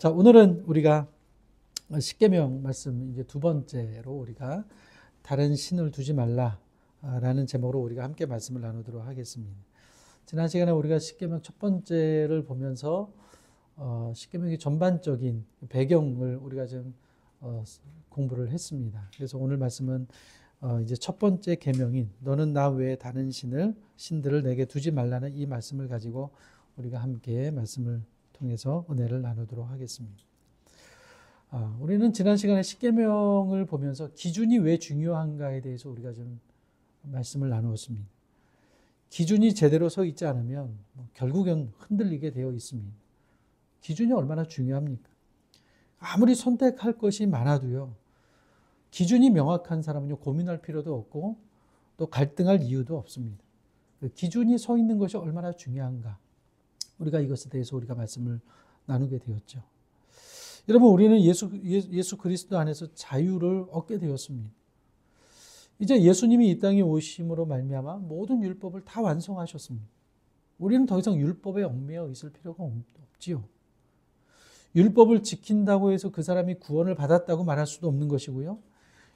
자, 오늘은 우리가 십계명 말씀 이제 두 번째로 우리가 다른 신을 두지 말라라는 제목으로 우리가 함께 말씀을 나누도록 하겠습니다. 지난 시간에 우리가 십계명 첫 번째를 보면서 십계명의 전반적인 배경을 우리가 좀 공부를 했습니다. 그래서 오늘 말씀은 이제 첫 번째 계명인 너는 나 외에 다른 신들을 내게 두지 말라는 이 말씀을 가지고 우리가 함께 말씀을 통해서 은혜를 나누도록 하겠습니다. 우리는 지난 시간에 십계명을 보면서 기준이 왜 중요한가에 대해서 우리가 좀 말씀을 나누었습니다. 기준이 제대로 서 있지 않으면 결국은 흔들리게 되어 있습니다. 기준이 얼마나 중요합니까? 아무리 선택할 것이 많아도요, 기준이 명확한 사람은요, 고민할 필요도 없고 또 갈등할 이유도 없습니다. 기준이 서 있는 것이 얼마나 중요한가, 우리가 이것에 대해서 우리가 말씀을 나누게 되었죠. 여러분, 우리는 예수 그리스도 안에서 자유를 얻게 되었습니다. 이제 예수님이 이 땅에 오심으로 말미암아 모든 율법을 다 완성하셨습니다. 우리는 더 이상 율법에 얽매여 있을 필요가 없지요. 율법을 지킨다고 해서 그 사람이 구원을 받았다고 말할 수도 없는 것이고요.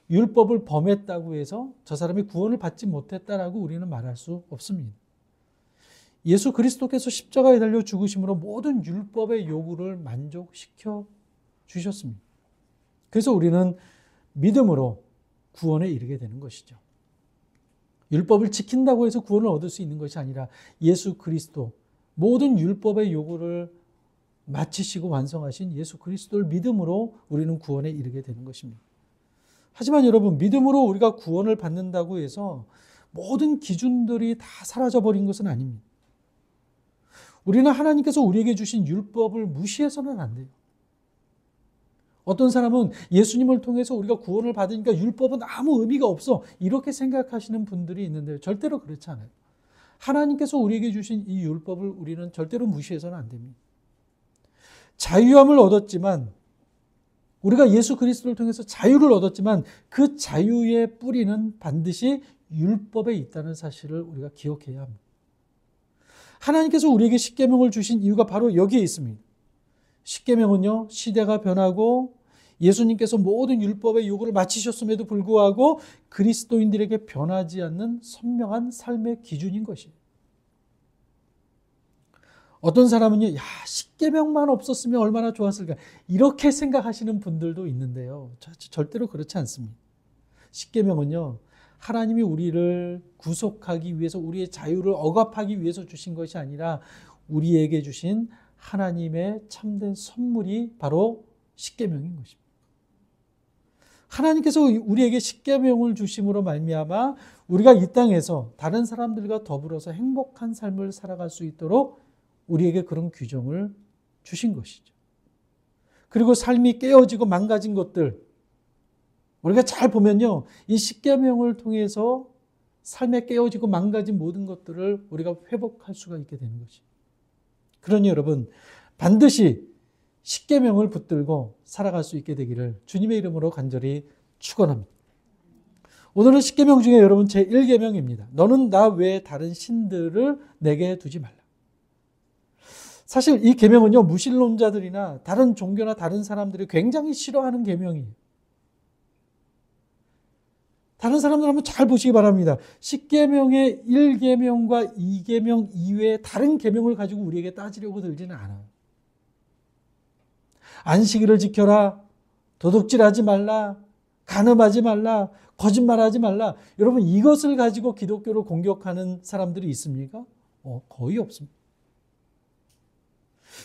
율법을 범했다고 해서 저 사람이 구원을 받지 못했다라고 우리는 말할 수 없습니다. 예수 그리스도께서 십자가에 달려 죽으심으로 모든 율법의 요구를 만족시켜 주셨습니다. 그래서 우리는 믿음으로 구원에 이르게 되는 것이죠. 율법을 지킨다고 해서 구원을 얻을 수 있는 것이 아니라 예수 그리스도, 모든 율법의 요구를 마치시고 완성하신 예수 그리스도를 믿음으로 우리는 구원에 이르게 되는 것입니다. 하지만 여러분, 믿음으로 우리가 구원을 받는다고 해서 모든 기준들이 다 사라져버린 것은 아닙니다. 우리는 하나님께서 우리에게 주신 율법을 무시해서는 안 돼요. 어떤 사람은 예수님을 통해서 우리가 구원을 받으니까 율법은 아무 의미가 없어, 이렇게 생각하시는 분들이 있는데 절대로 그렇지 않아요. 하나님께서 우리에게 주신 이 율법을 우리는 절대로 무시해서는 안 됩니다. 자유함을 얻었지만, 우리가 예수 그리스도를 통해서 자유를 얻었지만 그 자유의 뿌리는 반드시 율법에 있다는 사실을 우리가 기억해야 합니다. 하나님께서 우리에게 십계명을 주신 이유가 바로 여기에 있습니다. 십계명은요, 시대가 변하고 예수님께서 모든 율법의 요구를 마치셨음에도 불구하고 그리스도인들에게 변하지 않는 선명한 삶의 기준인 것이에요. 어떤 사람은요, 십계명만 없었으면 얼마나 좋았을까, 이렇게 생각하시는 분들도 있는데요, 절대로 그렇지 않습니다. 십계명은요, 하나님이 우리를 구속하기 위해서, 우리의 자유를 억압하기 위해서 주신 것이 아니라 우리에게 주신 하나님의 참된 선물이 바로 십계명인 것입니다. 하나님께서 우리에게 십계명을 주심으로 말미암아 우리가 이 땅에서 다른 사람들과 더불어서 행복한 삶을 살아갈 수 있도록 우리에게 그런 규정을 주신 것이죠. 그리고 삶이 깨어지고 망가진 것들, 우리가 잘 보면요, 이 십계명을 통해서 삶에 깨어지고 망가진 모든 것들을 우리가 회복할 수가 있게 되는 것이죠. 그러니 여러분, 반드시 십계명을 붙들고 살아갈 수 있게 되기를 주님의 이름으로 간절히 축원합니다. 오늘은 십계명 중에 여러분 제1계명입니다. 너는 나 외에 다른 신들을 내게 두지 말라. 사실 이 계명은요, 무신론자들이나 다른 종교나 다른 사람들이 굉장히 싫어하는 계명이에요. 다른 사람들 한번 잘 보시기 바랍니다. 십계명의 1계명과 2계명 이외에 다른 계명을 가지고 우리에게 따지려고 들지는 않아요. 안식일을 지켜라, 도둑질하지 말라, 간음하지 말라, 거짓말하지 말라. 여러분, 이것을 가지고 기독교를 공격하는 사람들이 있습니까? 거의 없습니다.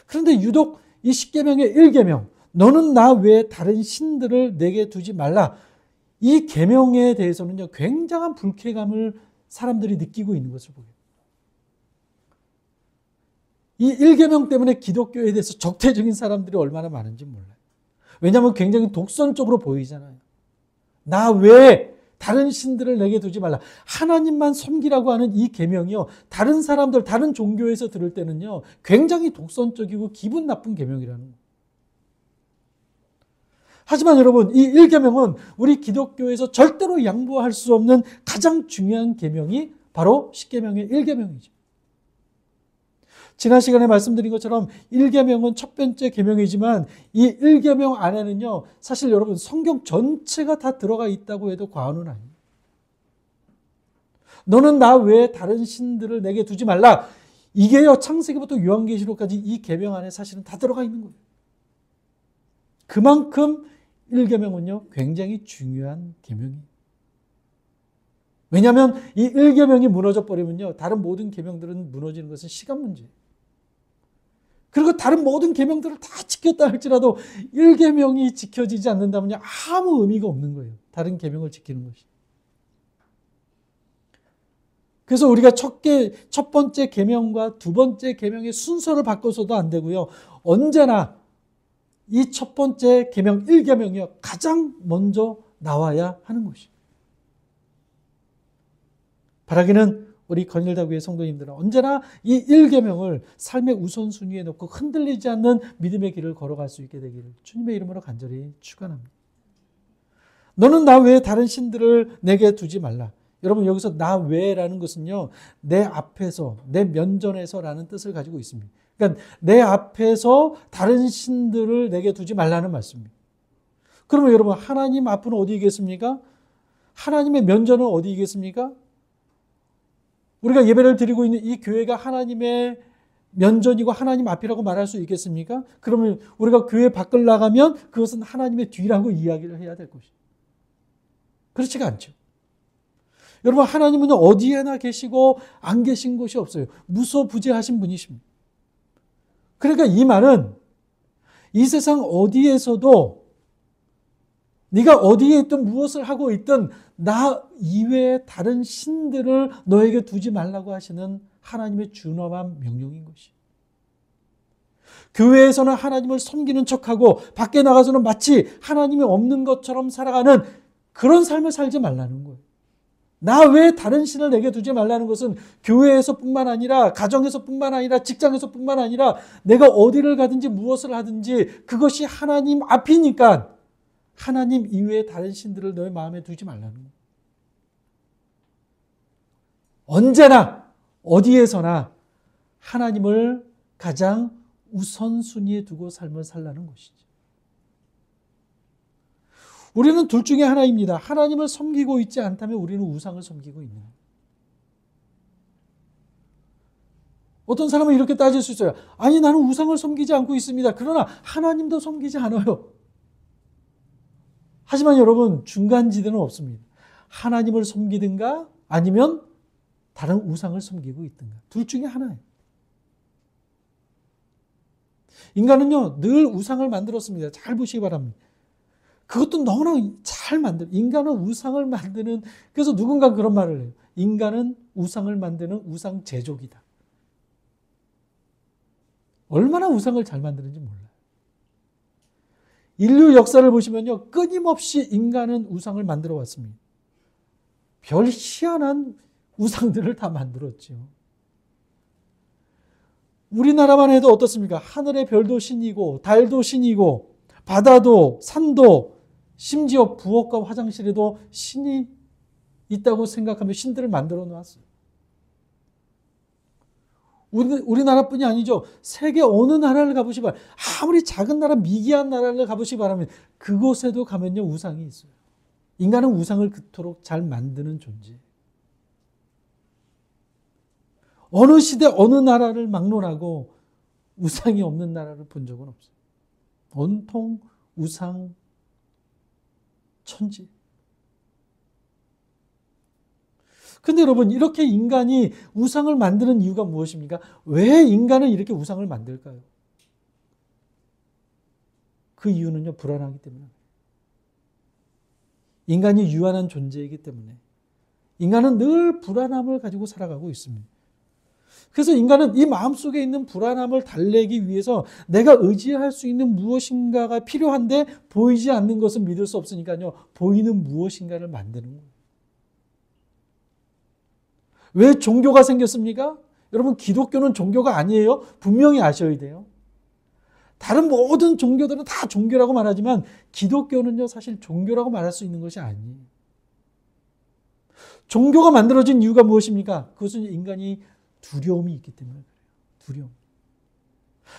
그런데 유독 이 십계명의 1계명, 너는 나 외에 다른 신들을 내게 두지 말라, 이 계명에 대해서는요, 굉장한 불쾌감을 사람들이 느끼고 있는 것을 보여요. 이 1계명 때문에 기독교에 대해서 적대적인 사람들이 얼마나 많은지 몰라요. 왜냐하면 굉장히 독선적으로 보이잖아요. 나 외에 다른 신들을 내게 두지 말라. 하나님만 섬기라고 하는 이 계명이요, 다른 사람들, 다른 종교에서 들을 때는요, 굉장히 독선적이고 기분 나쁜 계명이라는 거예요. 하지만 여러분, 이 1계명은 우리 기독교에서 절대로 양보할 수 없는 가장 중요한 계명이 바로 십계명의 1계명이죠. 지난 시간에 말씀드린 것처럼 1계명은 첫 번째 계명이지만 이 1계명 안에는요, 사실 여러분 성경 전체가 다 들어가 있다고 해도 과언은 아니에요. 너는 나 외에 다른 신들을 내게 두지 말라. 이게요, 창세기부터 요한계시록까지 이 계명 안에 사실은 다 들어가 있는 거예요. 그만큼 1계명은요, 굉장히 중요한 계명이에요. 왜냐하면 이 1계명이 무너져 버리면요, 다른 모든 계명들은 무너지는 것은 시간 문제예요. 그리고 다른 모든 계명들을 다 지켰다 할지라도 1계명이 지켜지지 않는다면요, 아무 의미가 없는 거예요. 다른 계명을 지키는 것이. 그래서 우리가 첫 번째 계명과 두 번째 계명의 순서를 바꿔서도 안 되고요. 언제나 이 첫 번째 계명 1계명이요, 가장 먼저 나와야 하는 것이에요. 바라기는 우리 건일다교회 성도님들은 언제나 이 1계명을 삶의 우선순위에 놓고 흔들리지 않는 믿음의 길을 걸어갈 수 있게 되기를 주님의 이름으로 간절히 축원합니다. 너는 나 외에 다른 신들을 내게 두지 말라. 여러분, 여기서 나 외라는 것은요, 내 앞에서, 내 면전에서라는 뜻을 가지고 있습니다. 그러니까 내 앞에서 다른 신들을 내게 두지 말라는 말씀입니다. 그러면 여러분, 하나님 앞은 어디겠습니까? 하나님의 면전은 어디겠습니까? 우리가 예배를 드리고 있는 이 교회가 하나님의 면전이고 하나님 앞이라고 말할 수 있겠습니까? 그러면 우리가 교회 밖을 나가면 그것은 하나님의 뒤라고 이야기를 해야 될 것이죠. 그렇지가 않죠. 여러분, 하나님은 어디에나 계시고 안 계신 곳이 없어요. 무소부재하신 분이십니다. 그러니까 이 말은 이 세상 어디에서도 네가 어디에 있든 무엇을 하고 있든 나 이외에 다른 신들을 너에게 두지 말라고 하시는 하나님의 준엄한 명령인 것이에요. 교회에서는 하나님을 섬기는 척하고 밖에 나가서는 마치 하나님이 없는 것처럼 살아가는 그런 삶을 살지 말라는 거예요. 나 외에 다른 신을 내게 두지 말라는 것은 교회에서뿐만 아니라 가정에서뿐만 아니라 직장에서뿐만 아니라 내가 어디를 가든지 무엇을 하든지 그것이 하나님 앞이니까 하나님 이외에 다른 신들을 너의 마음에 두지 말라는 거예요. 언제나 어디에서나 하나님을 가장 우선순위에 두고 삶을 살라는 것이죠. 우리는 둘 중에 하나입니다. 하나님을 섬기고 있지 않다면 우리는 우상을 섬기고 있는 거예요. 어떤 사람은 이렇게 따질 수 있어요. 아니, 나는 우상을 섬기지 않고 있습니다. 그러나 하나님도 섬기지 않아요. 하지만 여러분, 중간지대는 없습니다. 하나님을 섬기든가 아니면 다른 우상을 섬기고 있든가. 둘 중에 하나예요. 인간은요, 늘 우상을 만들었습니다. 잘 보시기 바랍니다. 그것도 너무나 잘 인간은 우상을 만드는, 그래서 누군가 그런 말을 해요. 인간은 우상을 만드는 우상 제조기다. 얼마나 우상을 잘 만드는지 몰라요. 인류 역사를 보시면요, 끊임없이 인간은 우상을 만들어 왔습니다. 별 희한한 우상들을 다 만들었죠. 우리나라만 해도 어떻습니까? 하늘의 별도 신이고 달도 신이고 바다도 산도 심지어 부엌과 화장실에도 신이 있다고 생각하며 신들을 만들어 놓았어요. 우리나라뿐이 아니죠. 세계 어느 나라를 가보시기 바랍니다. 아무리 작은 나라, 미개한 나라를 가보시기 바랍니다. 그곳에도 가면요, 우상이 있어요. 인간은 우상을 그토록 잘 만드는 존재예요. 어느 시대, 어느 나라를 막론하고 우상이 없는 나라를 본 적은 없어요. 온통 우상 천지. 근데 여러분, 이렇게 인간이 우상을 만드는 이유가 무엇입니까? 왜 인간은 이렇게 우상을 만들까요? 그 이유는요, 불안하기 때문에. 인간이 유한한 존재이기 때문에. 인간은 늘 불안함을 가지고 살아가고 있습니다. 그래서 인간은 이 마음속에 있는 불안함을 달래기 위해서 내가 의지할 수 있는 무엇인가가 필요한데 보이지 않는 것은 믿을 수 없으니까요, 보이는 무엇인가를 만드는 거예요. 왜 종교가 생겼습니까? 여러분, 기독교는 종교가 아니에요. 분명히 아셔야 돼요. 다른 모든 종교들은 다 종교라고 말하지만 기독교는요, 사실 종교라고 말할 수 있는 것이 아니에요. 종교가 만들어진 이유가 무엇입니까? 그것은 인간이 두려움이 있기 때문에 그래요. 두려움.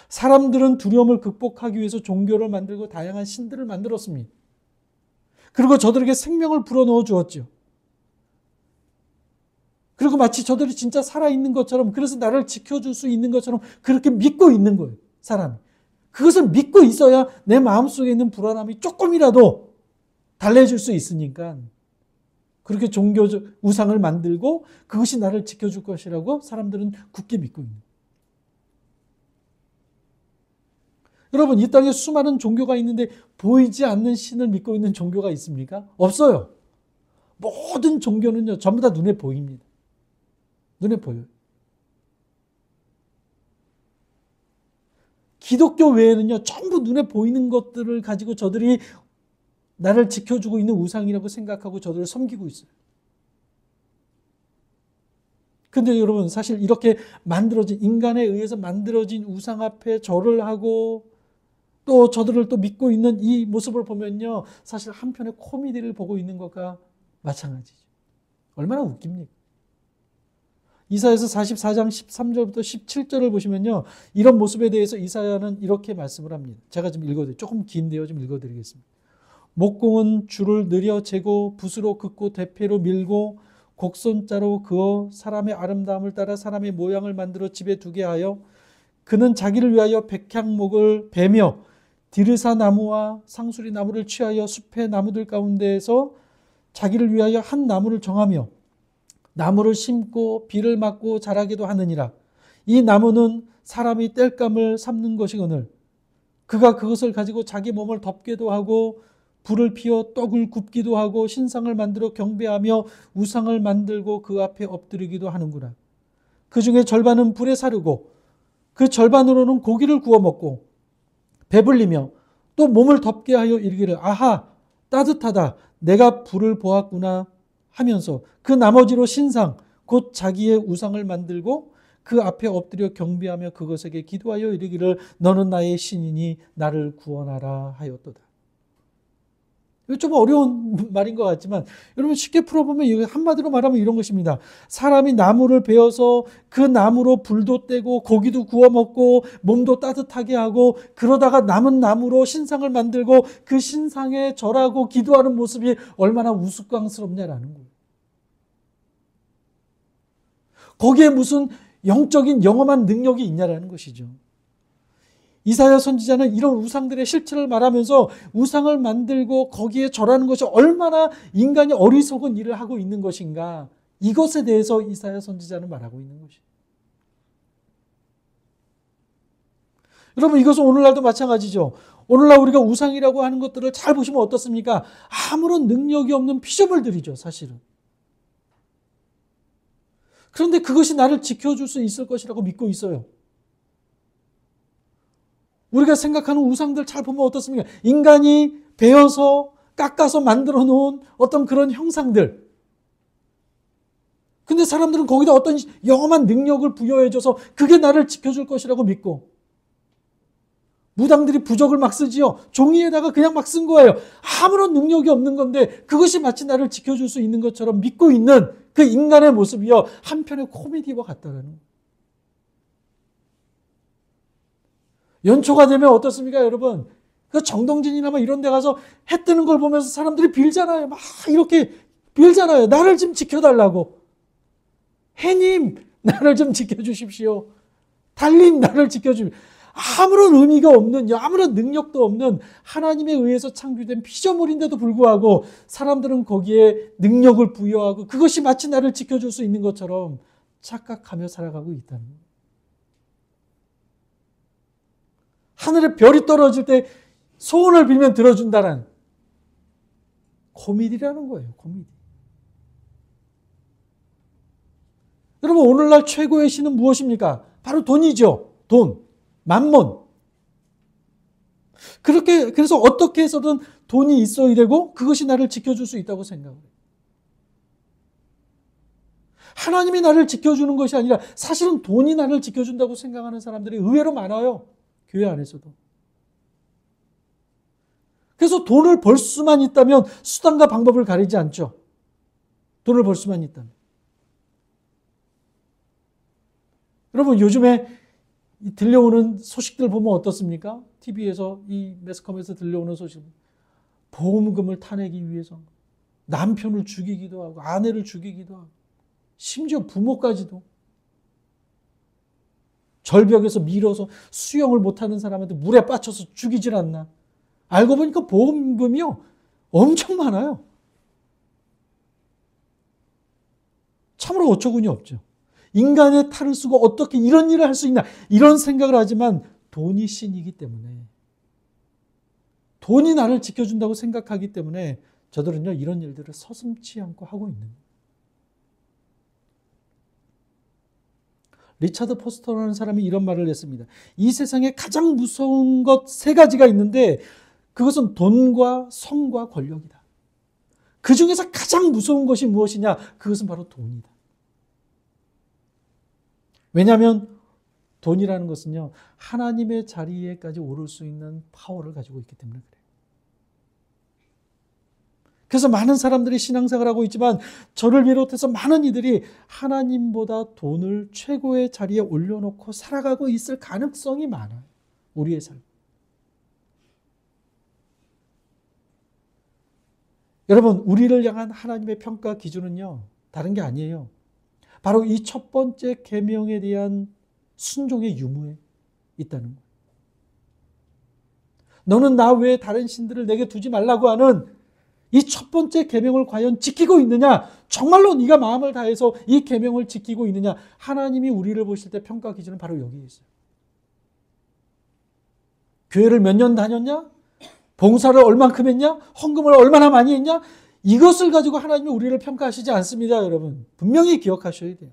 사람들은 두려움을 극복하기 위해서 종교를 만들고 다양한 신들을 만들었습니다. 그리고 저들에게 생명을 불어넣어 주었죠. 그리고 마치 저들이 진짜 살아있는 것처럼, 그래서 나를 지켜줄 수 있는 것처럼 그렇게 믿고 있는 거예요, 사람이. 그것을 믿고 있어야 내 마음속에 있는 불안함이 조금이라도 달래줄 수 있으니까 그렇게 종교적 우상을 만들고 그것이 나를 지켜줄 것이라고 사람들은 굳게 믿고 있는 거예요. 여러분, 이 땅에 수많은 종교가 있는데 보이지 않는 신을 믿고 있는 종교가 있습니까? 없어요. 모든 종교는요, 전부 다 눈에 보입니다. 눈에 보여요. 기독교 외에는요, 전부 눈에 보이는 것들을 가지고 저들이 나를 지켜주고 있는 우상이라고 생각하고 저들을 섬기고 있어요. 근데 여러분, 사실 이렇게 만들어진, 인간에 의해서 만들어진 우상 앞에 절을 하고 또 저들을 또 믿고 있는 이 모습을 보면요, 사실 한편의 코미디를 보고 있는 것과 마찬가지죠. 얼마나 웃깁니까? 이사야서 44장 13절부터 17절을 보시면요, 이런 모습에 대해서 이사야는 이렇게 말씀을 합니다. 제가 좀 읽어드릴게요. 조금 긴데요, 좀 읽어드리겠습니다. 목공은 줄을 느려 재고 붓으로 긋고 대패로 밀고 곡선자로 그어 사람의 아름다움을 따라 사람의 모양을 만들어 집에 두게 하여 그는 자기를 위하여 백향목을 베며 디르사 나무와 상수리 나무를 취하여 숲의 나무들 가운데에서 자기를 위하여 한 나무를 정하며 나무를 심고 비를 맞고 자라기도 하느니라. 이 나무는 사람이 땔감을 삼는 것이거늘 그가 그것을 가지고 자기 몸을 덮기도 하고 불을 피워 떡을 굽기도 하고 신상을 만들어 경배하며 우상을 만들고 그 앞에 엎드리기도 하는구나. 그 중에 절반은 불에 사르고 그 절반으로는 고기를 구워 먹고 배불리며 또 몸을 덮게 하여 이르기를 아하 따뜻하다 내가 불을 보았구나 하면서 그 나머지로 신상 곧 자기의 우상을 만들고 그 앞에 엎드려 경배하며 그것에게 기도하여 이르기를 너는 나의 신이니 나를 구원하라 하였도다. 이거 좀 어려운 말인 것 같지만 여러분 쉽게 풀어보면 이거 한마디로 말하면 이런 것입니다. 사람이 나무를 베어서 그 나무로 불도 떼고 고기도 구워 먹고 몸도 따뜻하게 하고 그러다가 남은 나무로 신상을 만들고 그 신상에 절하고 기도하는 모습이 얼마나 우스꽝스럽냐라는 거예요. 거기에 무슨 영적인 영험한 능력이 있냐라는 것이죠. 이사야 선지자는 이런 우상들의 실체를 말하면서 우상을 만들고 거기에 절하는 것이 얼마나 인간이 어리석은 일을 하고 있는 것인가, 이것에 대해서 이사야 선지자는 말하고 있는 것이죠. 여러분, 이것은 오늘날도 마찬가지죠. 오늘날 우리가 우상이라고 하는 것들을 잘 보시면 어떻습니까? 아무런 능력이 없는 피조물들이죠, 사실은. 그런데 그것이 나를 지켜줄 수 있을 것이라고 믿고 있어요. 우리가 생각하는 우상들 잘 보면 어떻습니까? 인간이 베어서 깎아서 만들어 놓은 어떤 그런 형상들. 근데 사람들은 거기다 어떤 영험한 능력을 부여해줘서 그게 나를 지켜줄 것이라고 믿고, 무당들이 부적을 막 쓰지요. 종이에다가 그냥 막 쓴 거예요. 아무런 능력이 없는 건데 그것이 마치 나를 지켜줄 수 있는 것처럼 믿고 있는 그 인간의 모습이요, 한편의 코미디와 같다는 거예요. 연초가 되면 어떻습니까, 여러분? 그 정동진이나 막 이런 데 가서 해 뜨는 걸 보면서 사람들이 빌잖아요. 막 이렇게 빌잖아요. 나를 좀 지켜달라고. 해님, 나를 좀 지켜주십시오. 달님, 나를 지켜주십시오. 아무런 의미가 없는, 아무런 능력도 없는 하나님에 의해서 창조된 피조물인데도 불구하고 사람들은 거기에 능력을 부여하고 그것이 마치 나를 지켜줄 수 있는 것처럼 착각하며 살아가고 있다는 거예요. 하늘에 별이 떨어질 때 소원을 빌면 들어준다는 코미디라는 거예요. 코미디. 여러분, 오늘날 최고의 신은 무엇입니까? 바로 돈이죠. 돈, 만몬. 그래서 어떻게 해서든 돈이 있어야 되고 그것이 나를 지켜줄 수 있다고 생각해요. 하나님이 나를 지켜주는 것이 아니라 사실은 돈이 나를 지켜준다고 생각하는 사람들이 의외로 많아요. 교회 안에서도. 그래서 돈을 벌 수만 있다면 수단과 방법을 가리지 않죠. 돈을 벌 수만 있다면. 여러분, 요즘에 들려오는 소식들 보면 어떻습니까? TV에서 이 매스컴에서 들려오는 소식. 보험금을 타내기 위해서 남편을 죽이기도 하고 아내를 죽이기도 하고 심지어 부모까지도 절벽에서 밀어서 수영을 못하는 사람한테 물에 빠져서 죽이질 않나. 알고 보니까 보험금이요 엄청 많아요. 참으로 어처구니 없죠. 인간의 탈을 쓰고 어떻게 이런 일을 할 수 있나 이런 생각을 하지만 돈이 신이기 때문에 돈이 나를 지켜준다고 생각하기 때문에 저들은요 이런 일들을 서슴지 않고 하고 있는 거예요. 리차드 포스터라는 사람이 이런 말을 했습니다. 이 세상에 가장 무서운 것 세 가지가 있는데 그것은 돈과 성과 권력이다. 그 중에서 가장 무서운 것이 무엇이냐? 그것은 바로 돈이다. 왜냐하면 돈이라는 것은요 하나님의 자리에까지 오를 수 있는 파워를 가지고 있기 때문에 그래요. 그래서 많은 사람들이 신앙생활을 하고 있지만 저를 비롯해서 많은 이들이 하나님보다 돈을 최고의 자리에 올려놓고 살아가고 있을 가능성이 많아요. 우리의 삶. 여러분 우리를 향한 하나님의 평가 기준은요 다른 게 아니에요. 바로 이 첫 번째 계명에 대한 순종의 유무에 있다는 거예요. 너는 나 외에 다른 신들을 내게 두지 말라고 하는 이 첫 번째 계명을 과연 지키고 있느냐? 정말로 네가 마음을 다해서 이 계명을 지키고 있느냐? 하나님이 우리를 보실 때 평가 기준은 바로 여기에 있어요. 교회를 몇 년 다녔냐? 봉사를 얼만큼 했냐? 헌금을 얼마나 많이 했냐? 이것을 가지고 하나님이 우리를 평가하시지 않습니다, 여러분. 분명히 기억하셔야 돼요.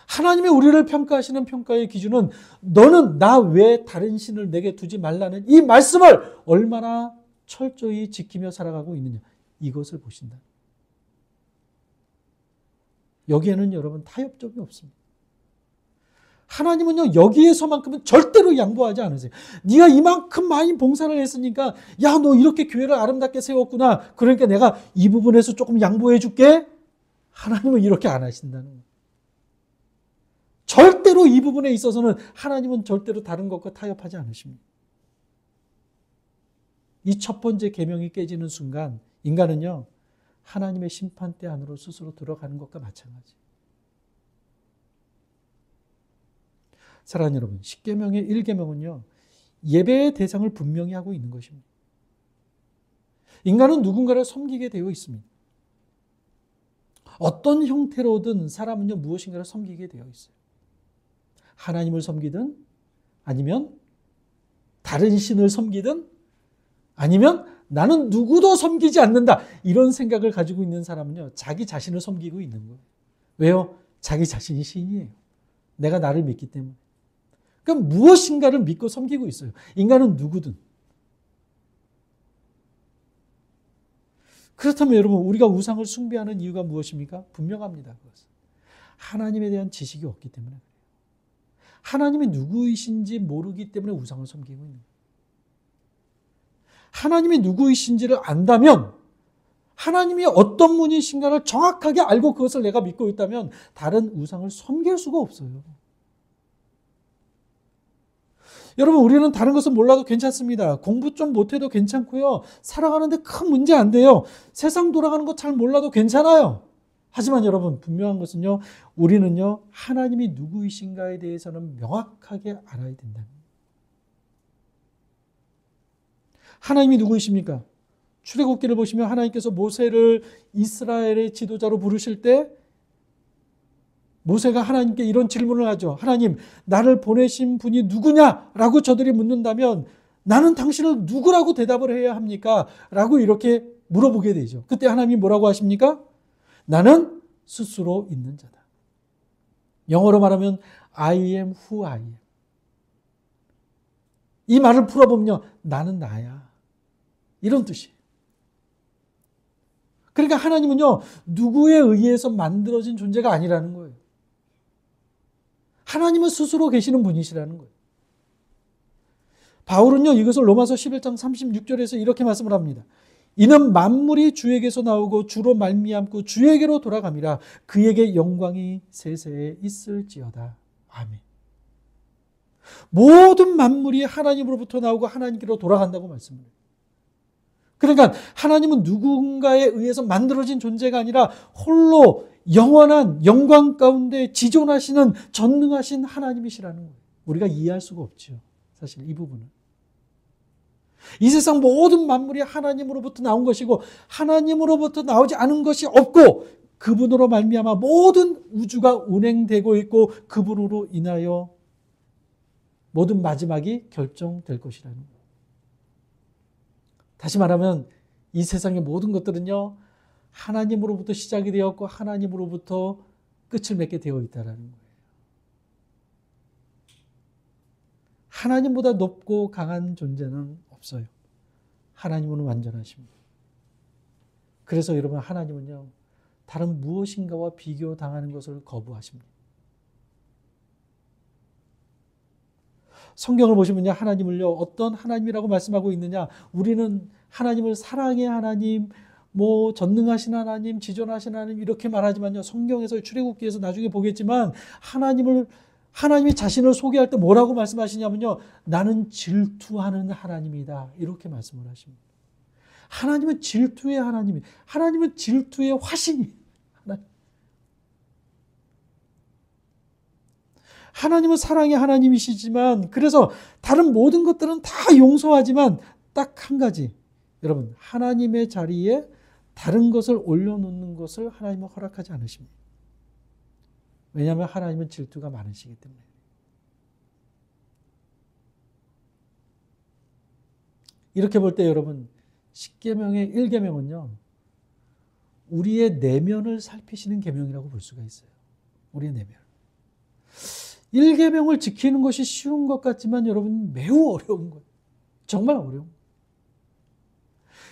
하나님이 우리를 평가하시는 평가의 기준은 너는 나 외에 다른 신을 내게 두지 말라는 이 말씀을 얼마나 철저히 지키며 살아가고 있느냐. 이것을 보신다. 여기에는 여러분 타협점이 없습니다. 하나님은요 여기에서만큼은 절대로 양보하지 않으세요. 네가 이만큼 많이 봉사를 했으니까 야 너 이렇게 교회를 아름답게 세웠구나. 그러니까 내가 이 부분에서 조금 양보해 줄게. 하나님은 이렇게 안 하신다는 거예요. 절대로 이 부분에 있어서는 하나님은 절대로 다른 것과 타협하지 않으십니다. 이 첫 번째 계명이 깨지는 순간 인간은요 하나님의 심판대 안으로 스스로 들어가는 것과 마찬가지. 사랑하는 여러분, 10계명의 1계명은요 예배의 대상을 분명히 하고 있는 것입니다. 인간은 누군가를 섬기게 되어 있습니다. 어떤 형태로든 사람은요 무엇인가를 섬기게 되어 있어요. 하나님을 섬기든 아니면 다른 신을 섬기든 아니면 나는 누구도 섬기지 않는다 이런 생각을 가지고 있는 사람은요 자기 자신을 섬기고 있는 거예요. 왜요? 자기 자신이 신이에요. 내가 나를 믿기 때문에. 그럼 무엇인가를 믿고 섬기고 있어요. 인간은 누구든. 그렇다면 여러분 우리가 우상을 숭배하는 이유가 무엇입니까? 분명합니다. 그것은. 하나님에 대한 지식이 없기 때문에 그래요. 하나님이 누구이신지 모르기 때문에 우상을 섬기고 있는 거예요. 하나님이 누구이신지를 안다면 하나님이 어떤 분이신가를 정확하게 알고 그것을 내가 믿고 있다면 다른 우상을 섬길 수가 없어요. 여러분 우리는 다른 것은 몰라도 괜찮습니다. 공부 좀 못해도 괜찮고요. 살아가는데 큰 문제 안 돼요. 세상 돌아가는 거 잘 몰라도 괜찮아요. 하지만 여러분 분명한 것은요. 우리는요. 하나님이 누구이신가에 대해서는 명확하게 알아야 된다. 하나님이 누구이십니까? 출애굽기를 보시면 하나님께서 모세를 이스라엘의 지도자로 부르실 때 모세가 하나님께 이런 질문을 하죠. 하나님, 나를 보내신 분이 누구냐라고 저들이 묻는다면 나는 당신을 누구라고 대답을 해야 합니까? 라고 이렇게 물어보게 되죠. 그때 하나님이 뭐라고 하십니까? 나는 스스로 있는 자다. 영어로 말하면 I am who I am. 이 말을 풀어보면요. 나는 나야. 이런 뜻이에요. 그러니까 하나님은요. 누구에 의해서 만들어진 존재가 아니라는 거예요. 하나님은 스스로 계시는 분이시라는 거예요. 바울은요. 이것을 로마서 11장 36절에서 이렇게 말씀을 합니다. 이는 만물이 주에게서 나오고 주로 말미암고 주에게로 돌아감이라 그에게 영광이 세세에 있을지어다. 아멘. 모든 만물이 하나님으로부터 나오고 하나님께로 돌아간다고 말씀을 해요. 그러니까 하나님은 누군가에 의해서 만들어진 존재가 아니라 홀로 영원한 영광 가운데 지존하시는 전능하신 하나님이시라는 거예요. 우리가 이해할 수가 없죠. 사실 이 부분은. 이 세상 모든 만물이 하나님으로부터 나온 것이고 하나님으로부터 나오지 않은 것이 없고 그분으로 말미암아 모든 우주가 운행되고 있고 그분으로 인하여 모든 마지막이 결정될 것이라는 거예요. 다시 말하면 이 세상의 모든 것들은요, 하나님으로부터 시작이 되었고 하나님으로부터 끝을 맺게 되어 있다는 거예요. 하나님보다 높고 강한 존재는 없어요. 하나님은 완전하십니다. 그래서 여러분, 하나님은요, 다른 무엇인가와 비교당하는 것을 거부하십니다. 성경을 보시면요, 하나님을요, 어떤 하나님이라고 말씀하고 있느냐? 우리는 하나님을 사랑의 하나님, 전능하신 하나님, 지존하신 하나님 이렇게 말하지만요, 성경에서 출애굽기에서 나중에 보겠지만 하나님이 자신을 소개할 때 뭐라고 말씀하시냐면요, 나는 질투하는 하나님이다 이렇게 말씀을 하십니다. 하나님은 질투의 하나님이, 하나님은 질투의 화신이. 하나님은 사랑의 하나님이시지만, 그래서 다른 모든 것들은 다 용서하지만 딱 한 가지, 여러분, 하나님의 자리에 다른 것을 올려놓는 것을 하나님은 허락하지 않으십니다. 왜냐하면 하나님은 질투가 많으시기 때문에. 이렇게 볼 때 여러분, 10계명의 1계명은요, 우리의 내면을 살피시는 계명이라고 볼 수가 있어요. 우리의 내면. 1계명을 지키는 것이 쉬운 것 같지만 여러분, 매우 어려운 거예요. 정말 어려운 거예요.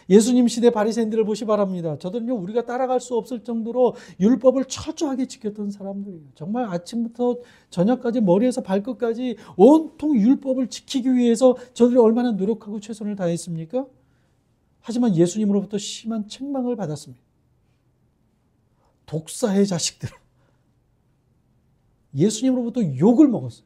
예수님 시대 바리새인들을 보시 바랍니다. 저들은요, 우리가 따라갈 수 없을 정도로 율법을 철저하게 지켰던 사람들이에요. 정말 아침부터 저녁까지 머리에서 발끝까지 온통 율법을 지키기 위해서 저들이 얼마나 노력하고 최선을 다했습니까? 하지만 예수님으로부터 심한 책망을 받았습니다. 독사의 자식들. 예수님으로부터 욕을 먹었어요.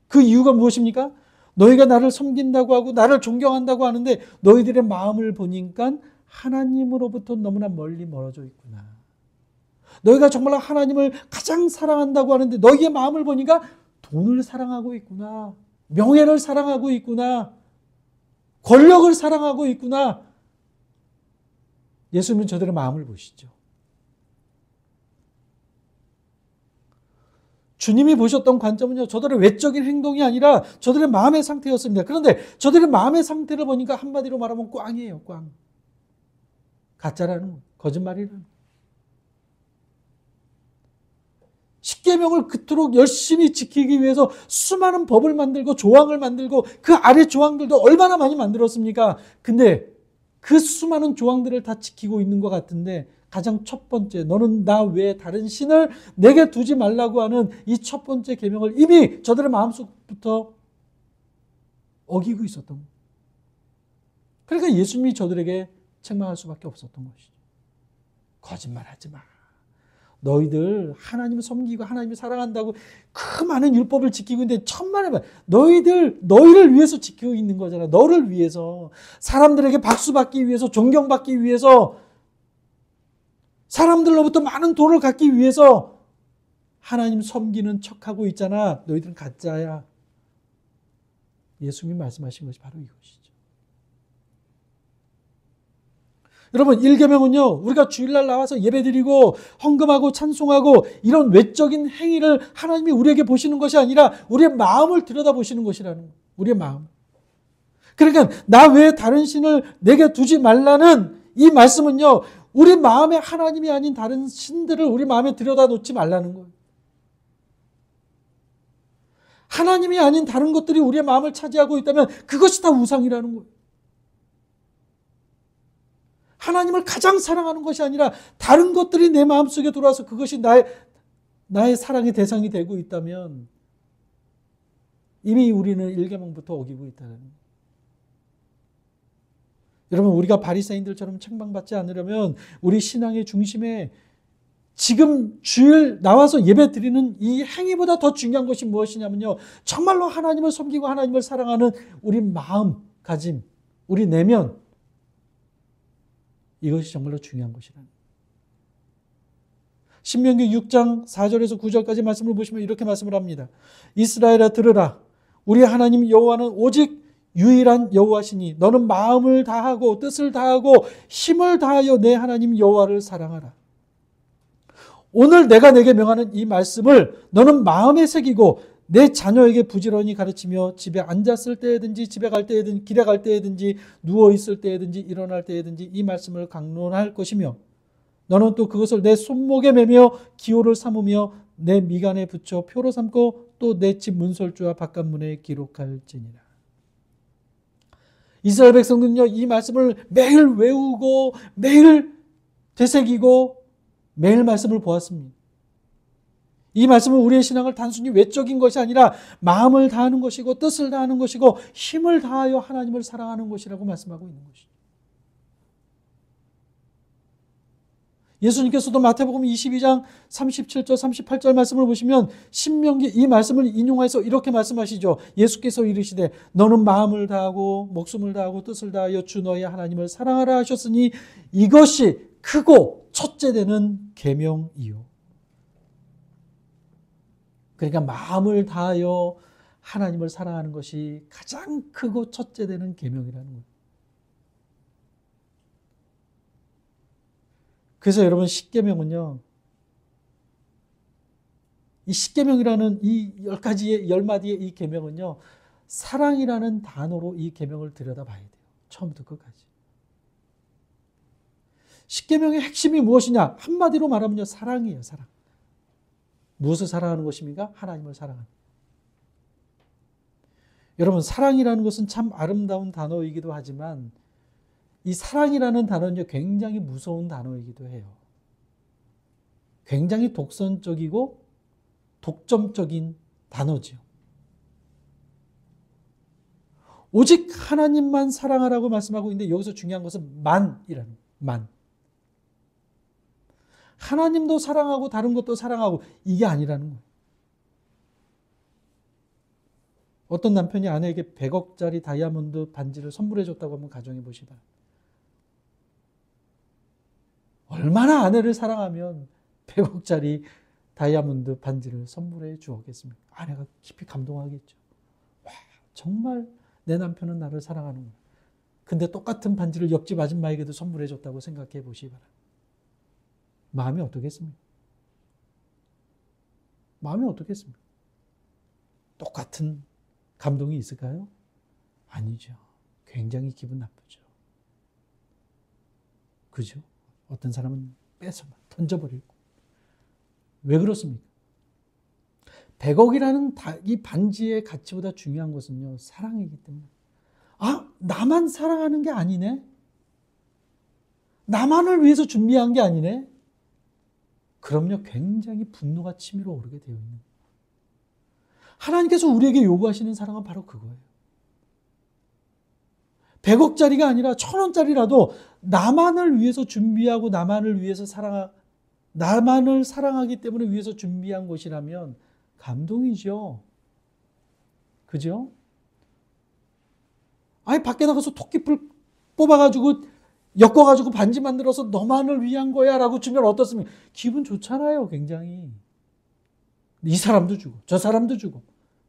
그 이유가 무엇입니까? 너희가 나를 섬긴다고 하고 나를 존경한다고 하는데 너희들의 마음을 보니까 하나님으로부터 너무나 멀리 멀어져 있구나. 너희가 정말 하나님을 가장 사랑한다고 하는데 너희의 마음을 보니까 돈을 사랑하고 있구나. 명예를 사랑하고 있구나. 권력을 사랑하고 있구나. 예수님은 저들의 마음을 보시죠. 주님이 보셨던 관점은요, 저들의 외적인 행동이 아니라 저들의 마음의 상태였습니다. 그런데 저들의 마음의 상태를 보니까 한마디로 말하면 꽝이에요, 꽝. 가짜라는, 거짓말이라는. 10계명을 그토록 열심히 지키기 위해서 수많은 법을 만들고 조항을 만들고 그 아래 조항들도 얼마나 많이 만들었습니까? 근데 그 수많은 조항들을 다 지키고 있는 것 같은데 가장 첫 번째, 너는 나 외에 다른 신을 내게 두지 말라고 하는 이 첫 번째 계명을 이미 저들의 마음속부터 어기고 있었던 거예요. 그러니까 예수님이 저들에게 책망할 수밖에 없었던 것이죠. 거짓말하지 마. 너희들 하나님을 섬기고 하나님을 사랑한다고 그 많은 율법을 지키고 있는데 천만에 너희를 위해서 지키고 있는 거잖아. 너를 위해서, 사람들에게 박수받기 위해서, 존경받기 위해서, 사람들로부터 많은 돈을 갖기 위해서 하나님 섬기는 척하고 있잖아. 너희들은 가짜야. 예수님이 말씀하신 것이 바로 이것이죠. 여러분, 1계명은요, 우리가 주일날 나와서 예배드리고 헌금하고 찬송하고 이런 외적인 행위를 하나님이 우리에게 보시는 것이 아니라 우리의 마음을 들여다보시는 것이라는 거예요. 우리의 마음. 그러니까 나 외에 다른 신을 내게 두지 말라는 이 말씀은요, 우리 마음에 하나님이 아닌 다른 신들을 우리 마음에 들여다 놓지 말라는 거예요. 하나님이 아닌 다른 것들이 우리의 마음을 차지하고 있다면 그것이 다 우상이라는 거예요. 하나님을 가장 사랑하는 것이 아니라 다른 것들이 내 마음속에 들어와서 그것이 나의 사랑의 대상이 되고 있다면 이미 우리는 1계명부터 어기고 있다는 거예요. 여러분, 우리가 바리새인들처럼 책망받지 않으려면 우리 신앙의 중심에 지금 주일 나와서 예배 드리는 이 행위보다 더 중요한 것이 무엇이냐면요. 정말로 하나님을 섬기고 하나님을 사랑하는 우리 마음가짐, 우리 내면, 이것이 정말로 중요한 것이라는 거예요. 신명기 6장 4절에서 9절까지 말씀을 보시면 이렇게 말씀을 합니다. 이스라엘아 들으라. 우리 하나님 여호와는 오직 유일한 여호와시니 너는 마음을 다하고 뜻을 다하고 힘을 다하여 내 하나님 여호와를 사랑하라. 오늘 내가 내게 명하는 이 말씀을 너는 마음에 새기고 내 자녀에게 부지런히 가르치며 집에 앉았을 때든지 집에 갈 때든지 길에 갈 때든지 누워 있을 때든지 일어날 때든지 이 말씀을 강론할 것이며 너는 또 그것을 내 손목에 매며 기호를 삼으며 내 미간에 붙여 표로 삼고 또 내 집 문설주와 바깥문에 기록할지니라. 이스라엘 백성들은요, 이 말씀을 매일 외우고 매일 되새기고 매일 말씀을 보았습니다. 이 말씀은 우리의 신앙을 단순히 외적인 것이 아니라 마음을 다하는 것이고 뜻을 다하는 것이고 힘을 다하여 하나님을 사랑하는 것이라고 말씀하고 있는 것이죠. 예수님께서도 마태복음 22장 37절 38절 말씀을 보시면 신명기 이 말씀을 인용해서 이렇게 말씀하시죠. 예수께서 이르시되 너는 마음을 다하고 목숨을 다하고 뜻을 다하여 주 너의 하나님을 사랑하라 하셨으니 이것이 크고 첫째 되는 계명이요. 그러니까 마음을 다하여 하나님을 사랑하는 것이 가장 크고 첫째 되는 계명이라는 거예요. 그래서 여러분 십계명은요, 이 십계명이라는 이 10가지의 10마디의 이 계명은요, 사랑이라는 단어로 이 계명을 들여다봐야 돼요. 처음부터 끝까지. 십계명의 핵심이 무엇이냐? 한마디로 말하면요, 사랑이에요, 사랑. 무엇을 사랑하는 것입니까? 하나님을 사랑하는. 여러분, 사랑이라는 것은 참 아름다운 단어이기도 하지만 이 사랑이라는 단어는 굉장히 무서운 단어이기도 해요. 굉장히 독선적이고 독점적인 단어죠. 오직 하나님만 사랑하라고 말씀하고 있는데 여기서 중요한 것은 만이라는 만. 하나님도 사랑하고 다른 것도 사랑하고 이게 아니라는 거예요. 어떤 남편이 아내에게 100억짜리 다이아몬드 반지를 선물해 줬다고 한번 가정해 보시기 바랍니다. 얼마나 아내를 사랑하면 100억짜리 다이아몬드 반지를 선물해 주었겠습니까? 아내가 깊이 감동하겠죠. 와, 정말 내 남편은 나를 사랑하는구나. 근데 똑같은 반지를 옆집 아줌마에게도 선물해 줬다고 생각해 보시기 바랍니다. 마음이 어떻겠습니까? 마음이 어떻겠습니까? 똑같은 감동이 있을까요? 아니죠. 굉장히 기분 나쁘죠. 그죠? 어떤 사람은 뺏어 던져버리고. 왜 그렇습니까? 100억이라는 이 반지의 가치보다 중요한 것은요, 사랑이기 때문에. 아, 나만 사랑하는 게 아니네? 나만을 위해서 준비한 게 아니네? 그럼요, 굉장히 분노가 치밀어 오르게 되어 있는 거예요. 하나님께서 우리에게 요구하시는 사랑은 바로 그거예요. 100억짜리가 아니라 1000원짜리라도 나만을 위해서 준비하고 나만을 사랑하기 때문에 위해서 준비한 것이라면 감동이죠. 그죠? 아니, 밖에 나가서 토끼풀 뽑아가지고 엮어가지고 반지 만들어서 너만을 위한 거야 라고 주면 어떻습니까? 기분 좋잖아요, 굉장히. 이 사람도 주고 저 사람도 주고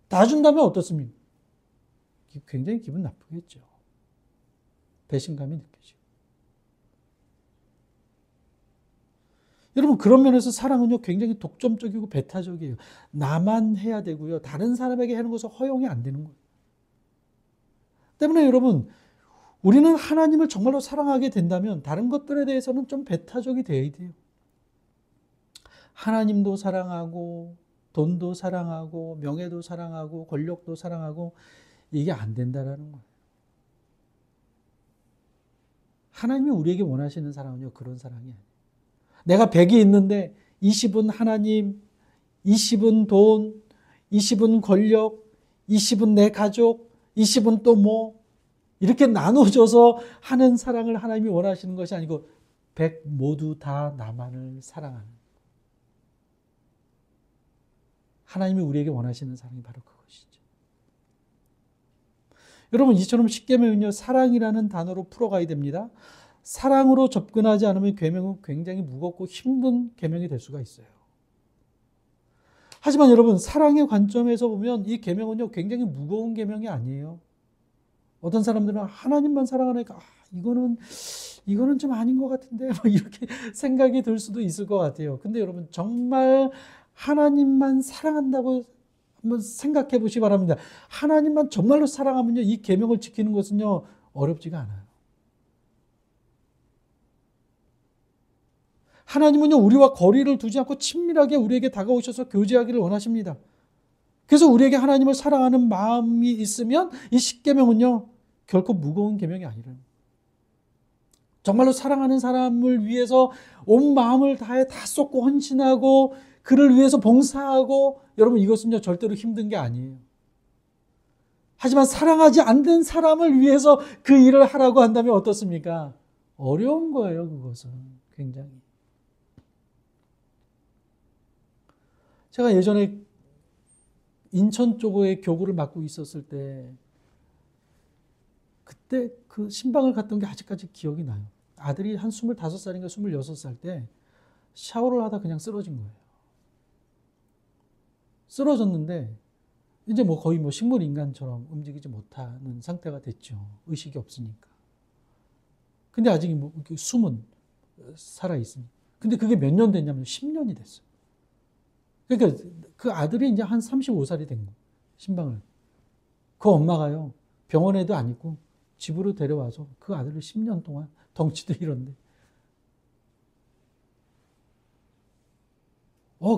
다 준다면 어떻습니까? 굉장히 기분 나쁘겠죠. 배신감이 느껴지고. 여러분, 그런 면에서 사랑은요, 굉장히 독점적이고 배타적이에요. 나만 해야 되고요, 다른 사람에게 하는 것은 허용이 안 되는 거예요. 때문에 여러분, 우리는 하나님을 정말로 사랑하게 된다면 다른 것들에 대해서는 좀 배타적이 되어야 돼요. 하나님도 사랑하고 돈도 사랑하고 명예도 사랑하고 권력도 사랑하고 이게 안 된다라는 거예요. 하나님이 우리에게 원하시는 사랑은요, 그런 사랑이 아니에요. 내가 100이 있는데 20은 하나님, 20은 돈, 20은 권력, 20은 내 가족, 20은 또 뭐 이렇게 나눠져서 하는 사랑을 하나님이 원하시는 것이 아니고 100 모두 다 나만을 사랑하는. 하나님이 우리에게 원하시는 사랑이 바로 그것이죠. 여러분, 이처럼 십계명은요, 사랑이라는 단어로 풀어가야 됩니다. 사랑으로 접근하지 않으면 계명은 굉장히 무겁고 힘든 계명이 될 수가 있어요. 하지만 여러분, 사랑의 관점에서 보면 이 계명은요, 굉장히 무거운 계명이 아니에요. 어떤 사람들은 하나님만 사랑하니까 이거는 좀 아닌 것 같은데 이렇게 생각이 들 수도 있을 것 같아요. 근데 여러분, 정말 하나님만 사랑한다고 한번 생각해 보시기 바랍니다. 하나님만 정말로 사랑하면요, 이 계명을 지키는 것은요, 어렵지가 않아요. 하나님은요, 우리와 거리를 두지 않고 친밀하게 우리에게 다가오셔서 교제하기를 원하십니다. 그래서 우리에게 하나님을 사랑하는 마음이 있으면 이 십계명은요, 결코 무거운 계명이 아니라요. 정말로 사랑하는 사람을 위해서 온 마음을 다해 다 쏟고 헌신하고 그를 위해서 봉사하고, 여러분, 이것은요, 절대로 힘든 게 아니에요. 하지만 사랑하지 않는 사람을 위해서 그 일을 하라고 한다면 어떻습니까? 어려운 거예요, 그것은. 굉장히. 제가 예전에 인천 쪽에 교구를 맡고 있었을 때, 그때 그 신방을 갔던 게 아직까지 기억이 나요. 아들이 한 25살인가 26살 때 샤워를 하다 그냥 쓰러진 거예요. 쓰러졌는데 이제 거의 식물 인간처럼 움직이지 못하는 상태가 됐죠. 의식이 없으니까. 근데 아직 숨은 살아 있으니까. 근데 그게 몇 년 됐냐면 10년이 됐어요. 그러니까 그 아들이 이제 한 35살이 된 거예요. 신방을. 그 엄마가요, 병원에도 안 있고 집으로 데려와서 그 아들을 10년 동안, 덩치도 이런데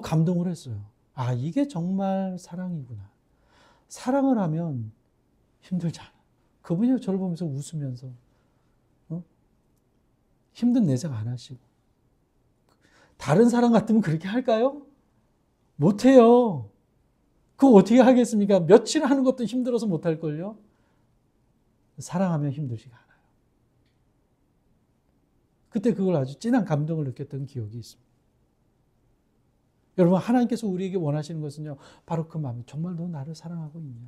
감동을 했어요. 아, 이게 정말 사랑이구나. 사랑을 하면 힘들지 않아. 그분이 저를 보면서 웃으면서 힘든 내색 안 하시고. 다른 사람 같으면 그렇게 할까요? 못해요. 그거 어떻게 하겠습니까? 며칠 하는 것도 힘들어서 못할걸요? 사랑하면 힘들지가 않아요. 그때 그걸 아주 진한 감동을 느꼈던 기억이 있습니다. 여러분, 하나님께서 우리에게 원하시는 것은요, 바로 그 마음. 정말 너 나를 사랑하고 있냐?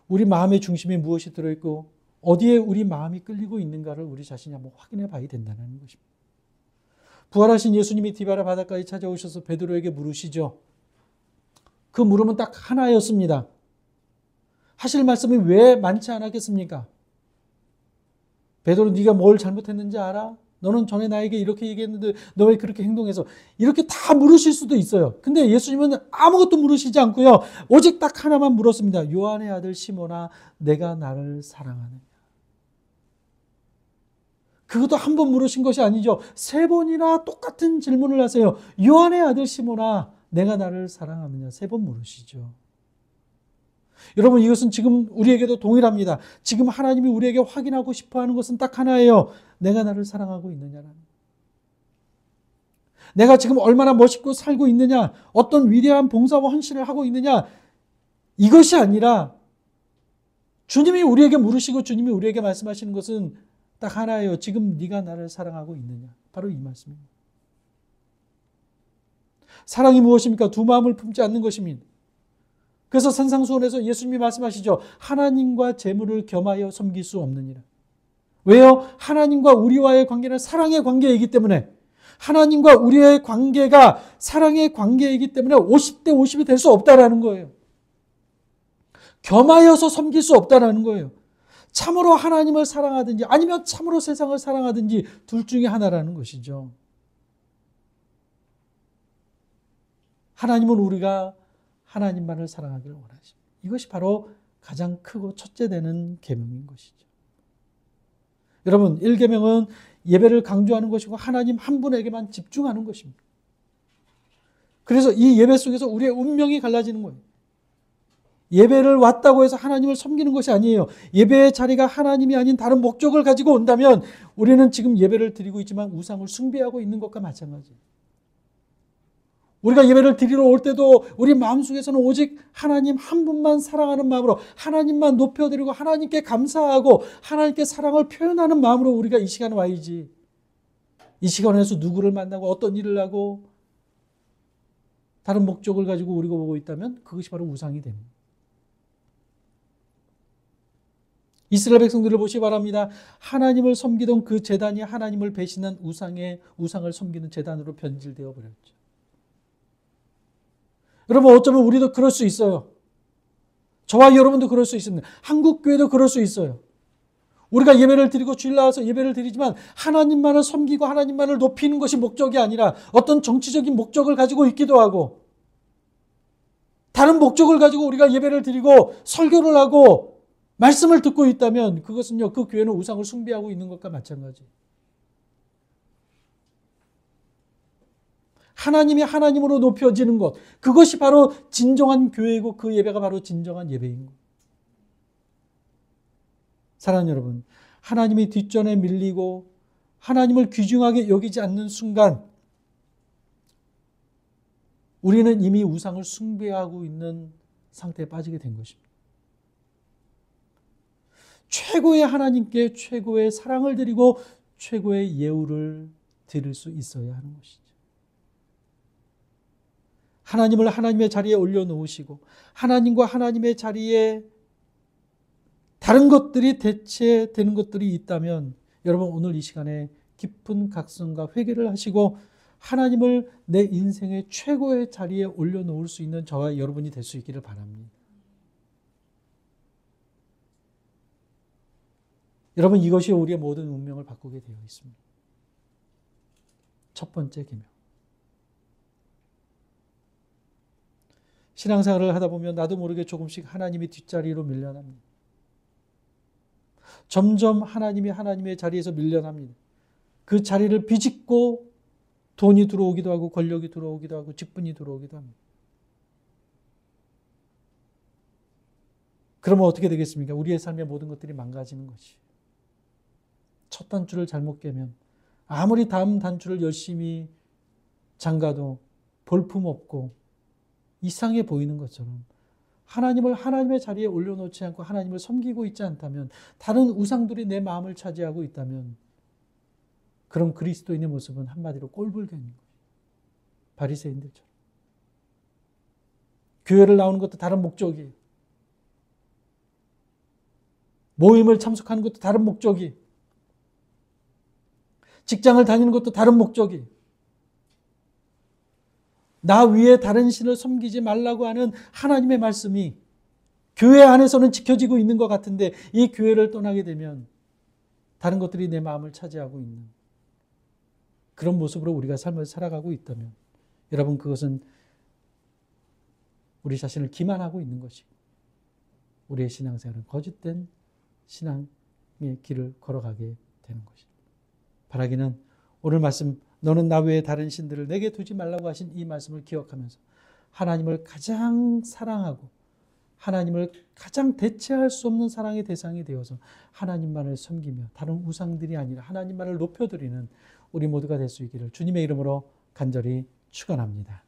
우리 마음의 중심에 무엇이 들어있고 어디에 우리 마음이 끌리고 있는가를 우리 자신이 한번 확인해 봐야 된다는 것입니다. 부활하신 예수님이 디바라 바닷가에 찾아오셔서 베드로에게 물으시죠. 그 물음은 딱 하나였습니다. 하실 말씀이 왜 많지 않았겠습니까? 베드로, 네가 뭘 잘못했는지 알아? 너는 전에 나에게 이렇게 얘기했는데 너 왜 그렇게 행동해서? 이렇게 다 물으실 수도 있어요. 근데 예수님은 아무것도 물으시지 않고요, 오직 딱 하나만 물었습니다. 요한의 아들 시몬아, 내가 나를 사랑하느냐? 그것도 한 번 물으신 것이 아니죠. 3번이나 똑같은 질문을 하세요. 요한의 아들 시몬아, 내가 나를 사랑하느냐? 3번 물으시죠. 여러분, 이것은 지금 우리에게도 동일합니다. 지금 하나님이 우리에게 확인하고 싶어하는 것은 딱 하나예요. 내가 나를 사랑하고 있느냐라는. 내가 지금 얼마나 멋있고 살고 있느냐, 어떤 위대한 봉사와 헌신을 하고 있느냐, 이것이 아니라 주님이 우리에게 물으시고 주님이 우리에게 말씀하시는 것은 딱 하나예요. 지금 네가 나를 사랑하고 있느냐. 바로 이 말씀입니다. 사랑이 무엇입니까? 두 마음을 품지 않는 것입니다. 그래서 산상수훈에서 예수님이 말씀하시죠. 하나님과 재물을 겸하여 섬길 수 없느니라. 왜요? 하나님과 우리와의 관계는 사랑의 관계이기 때문에, 하나님과 우리의 관계가 사랑의 관계이기 때문에 50대 50이 될 수 없다라는 거예요. 겸하여서 섬길 수 없다라는 거예요. 참으로 하나님을 사랑하든지 아니면 참으로 세상을 사랑하든지 둘 중에 하나라는 것이죠. 하나님은 우리가 하나님만을 사랑하기를 원하십니다. 이것이 바로 가장 크고 첫째 되는 계명인 것이죠. 여러분, 1계명은 예배를 강조하는 것이고 하나님 한 분에게만 집중하는 것입니다. 그래서 이 예배 속에서 우리의 운명이 갈라지는 거예요. 예배를 왔다고 해서 하나님을 섬기는 것이 아니에요. 예배의 자리가 하나님이 아닌 다른 목적을 가지고 온다면 우리는 지금 예배를 드리고 있지만 우상을 숭배하고 있는 것과 마찬가지예요. 우리가 예배를 드리러 올 때도 우리 마음속에서는 오직 하나님 한 분만 사랑하는 마음으로 하나님만 높여드리고 하나님께 감사하고 하나님께 사랑을 표현하는 마음으로 우리가 이 시간에 와야지. 이 시간에서 누구를 만나고 어떤 일을 하고 다른 목적을 가지고 우리가 보고 있다면 그것이 바로 우상이 됩니다. 이스라엘 백성들을 보시 바랍니다. 하나님을 섬기던 그 제단이 하나님을 배신한 우상을 섬기는 제단으로 변질되어 버렸죠. 여러분 어쩌면 우리도 그럴 수 있어요. 저와 여러분도 그럴 수 있습니다. 한국 교회도 그럴 수 있어요. 우리가 예배를 드리고 주일 나와서 예배를 드리지만 하나님만을 섬기고 하나님만을 높이는 것이 목적이 아니라 어떤 정치적인 목적을 가지고 있기도 하고 다른 목적을 가지고 우리가 예배를 드리고 설교를 하고 말씀을 듣고 있다면 그것은요, 그 교회는 우상을 숭배하고 있는 것과 마찬가지예요. 하나님이 하나님으로 높여지는 것, 그것이 바로 진정한 교회이고 그 예배가 바로 진정한 예배인 것. 사랑하는 여러분, 하나님이 뒷전에 밀리고 하나님을 귀중하게 여기지 않는 순간 우리는 이미 우상을 숭배하고 있는 상태에 빠지게 된 것입니다. 최고의 하나님께 최고의 사랑을 드리고 최고의 예우를 드릴 수 있어야 하는 것이죠. 하나님을 하나님의 자리에 올려놓으시고 하나님과 하나님의 자리에 다른 것들이 대체되는 것들이 있다면 여러분 오늘 이 시간에 깊은 각성과 회개를 하시고 하나님을 내 인생의 최고의 자리에 올려놓을 수 있는 저와 여러분이 될 수 있기를 바랍니다. 여러분 이것이 우리의 모든 운명을 바꾸게 되어 있습니다. 첫 번째 계명. 신앙생활을 하다 보면 나도 모르게 조금씩 하나님이 뒷자리로 밀려납니다. 점점 하나님이 하나님의 자리에서 밀려납니다. 그 자리를 비집고 돈이 들어오기도 하고 권력이 들어오기도 하고 직분이 들어오기도 합니다. 그러면 어떻게 되겠습니까? 우리의 삶의 모든 것들이 망가지는 것이. 첫 단추를 잘못 깨면 아무리 다음 단추를 열심히 잠가도 볼품없고 이상해 보이는 것처럼 하나님을 하나님의 자리에 올려놓지 않고 하나님을 섬기고 있지 않다면 다른 우상들이 내 마음을 차지하고 있다면 그럼 그리스도인의 모습은 한마디로 꼴불견인 거예요. 바리새인들처럼. 교회를 나오는 것도 다른 목적이에요. 모임을 참석하는 것도 다른 목적이에요. 직장을 다니는 것도 다른 목적이에요. 나 위에 다른 신을 섬기지 말라고 하는 하나님의 말씀이 교회 안에서는 지켜지고 있는 것 같은데 이 교회를 떠나게 되면 다른 것들이 내 마음을 차지하고 있는 그런 모습으로 우리가 삶을 살아가고 있다면 여러분 그것은 우리 자신을 기만하고 있는 것이고 우리의 신앙생활은 거짓된 신앙의 길을 걸어가게 되는 것입니다. 바라기는 오늘 말씀 너는 나 외에 다른 신들을 내게 두지 말라고 하신 이 말씀을 기억하면서 하나님을 가장 사랑하고 하나님을 가장 대체할 수 없는 사랑의 대상이 되어서 하나님만을 섬기며 다른 우상들이 아니라 하나님만을 높여드리는 우리 모두가 될 수 있기를 주님의 이름으로 간절히 축원합니다.